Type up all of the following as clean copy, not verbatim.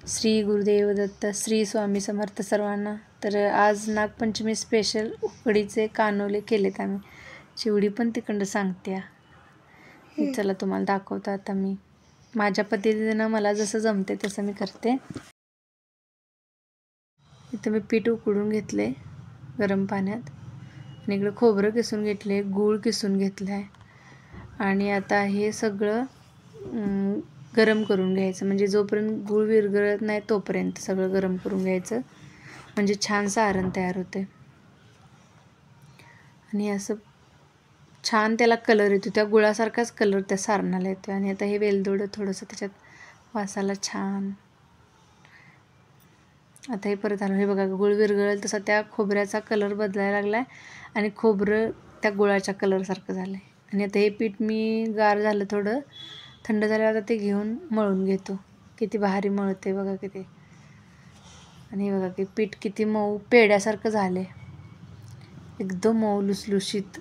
श्री गुरुदेव दत्त, श्री स्वामी समर्थ सर्वांना। तर आज नागपंचमी स्पेशल उकडीचे कानोले केलेत आम्ही। चिवडी पण तिकडं सांगते। चला तुम्हाला दाखवतो आता मी माझ्या पद्धतीनं, मला जसं जमते तसं मी करते। इथं मी पीठ उकडून घेतले गरम पाण्यात आणि इकडे खोबरं किसून घेतले, गूळ किसून घेतलाय आणि आता हे सगळं गरम करून घ्यायचं। म्हणजे जोपर्यंत गूळ विरघळत नाही तोपर्यंत सगळं गरम करून घ्यायचं, म्हणजे छान सारण तयार होते। आणि असं छान त्याला कलर येतो, त्या गुळासारखाच कलर त्या सारणाला येतो। आणि आता हे वेलदोडं थोडंसं त्याच्यात वासाला छान। आता हे परत आलं, हे बघा गूळ विरघळेल तसा त्या खोबऱ्याचा कलर बदलायला लागलाय आणि खोबरं त्या गुळाच्या कलरसारखं झालंय। आणि आता हे पीठ मी गार झालं, थोडं थंड झाल्यावर आता ते घेऊन मळून घेतो। किती भारी मळते बघा किती। आणि हे बघा की पीठ किती मऊ पेड्यासारखं झाले, एकदम मऊ लुसलुशीत।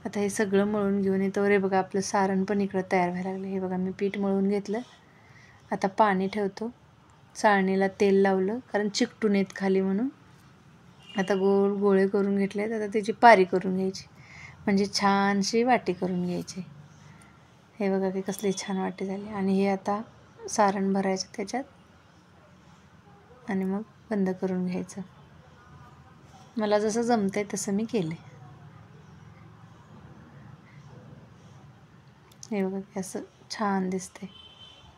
आता हे सगळं मळून घेऊन येतो रे बघा, आपलं सारण पण इकडं तयार व्हायला लागलं। हे बघा मी पीठ मळून घेतलं, आता पाणी ठेवतो, चाळणीला तेल लावलं कारण चिकटून येत खाली म्हणून। आता गोल गोळे करून घेतलेत, आता त्याची पारी करून घ्यायची, म्हणजे छानशी वाटी करून घ्यायची। हे बघा की कसली छान वाटी झाली। आणि हे आता सारण भरायचं त्याच्यात आणि मग बंद करून घ्यायचं। मला जसं जमतंय तसं मी केले। हे बघा की असं छान दिसते।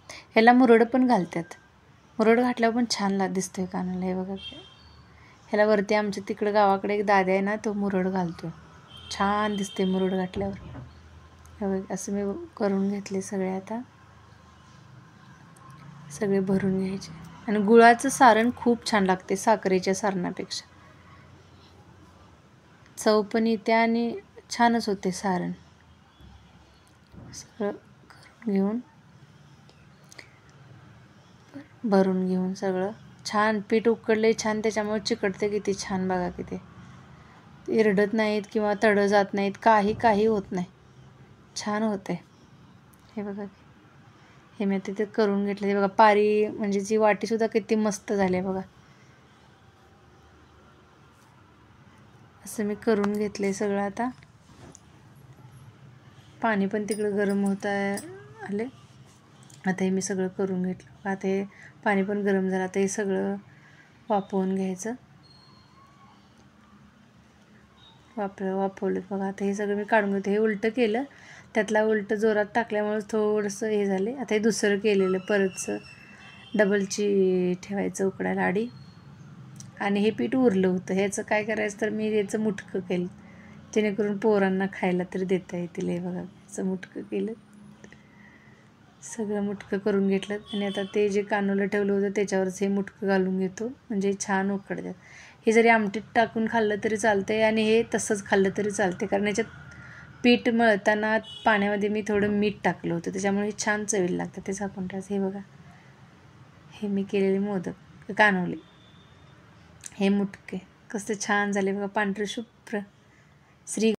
ह्याला मुरड पण घालतात, मुरड घातल्यावर पण छान दिसतोय कानाला। हे बघा की ह्याला वरती आमच्या तिकडं गावाकडे एक दादा आहे ना, तो मुरड घालतो, छान दिसते मुरड घातल्यावर। हे बघा असं मी करून घेतले सगळे, आता सगळे भरून घ्यायचे। आणि गुळाचं सारण खूप छान लागते साखरेच्या सारणापेक्षा, चव पण येते आणि छानच होते सारण। सगळं करून घेऊन भरून घेऊन सगळं छान पीठ उकडले छान, त्याच्यामुळे चिकटते किती छान बघा किती। इरडत नाहीत किंवा तडं जात नाहीत, काही होत नाही, छान होते। हे बघा हे मी तिथे करून घेतले। हे बघा पारी म्हणजे जी वाटीसुद्धा किती मस्त झाली बघा। असं मी करून घेतले सगळं। आता पाणी पण तिकडं गरम होत आले, आता हे मी सगळं करून घेतलं। आता हे पाणी पण गरम झालं, आता हे सगळं वाफवून घ्यायचं। वाफवलं बघा। आता हे सगळं मी काढून घेते। हे उलटं केलं, त्यातला उलटं जोरात टाकल्यामुळे थोडंसं हे झाले। आता हे दुसरं केलेलं परतचं डबलची ठेवायचं उकडायला आधी। आणि हे पीठ उरलं होतं, ह्याचं काय करायचं तर मी याचं मुटकं केलं, जेणेकरून पोरांना खायला तरी देता येतील। हे बघा याचं मुटकं केलं, सगळं मुटकं करून घेतलं। आणि आता ते जे कानोलं ठेवलं होतं त्याच्यावरच हे मुटकं घालून घेतो, म्हणजे छान उकडतात। हे जरी आमटीत टाकून खाल्लं तरी चालतंय आणि हे तसंच खाल्लं तरी चालते, कारण याच्यात पीठ मळताना पाण्यामध्ये मी थोडं मीठ टाकलं होतं, त्याच्यामुळे हे छान चवीला लागतं। ते झाकून ठेवायचं। हे बघा हे मी केलेले मोदक कानोले, हे मुटके कसं छान झाले बघा, पांढरे शुभ्र। श्री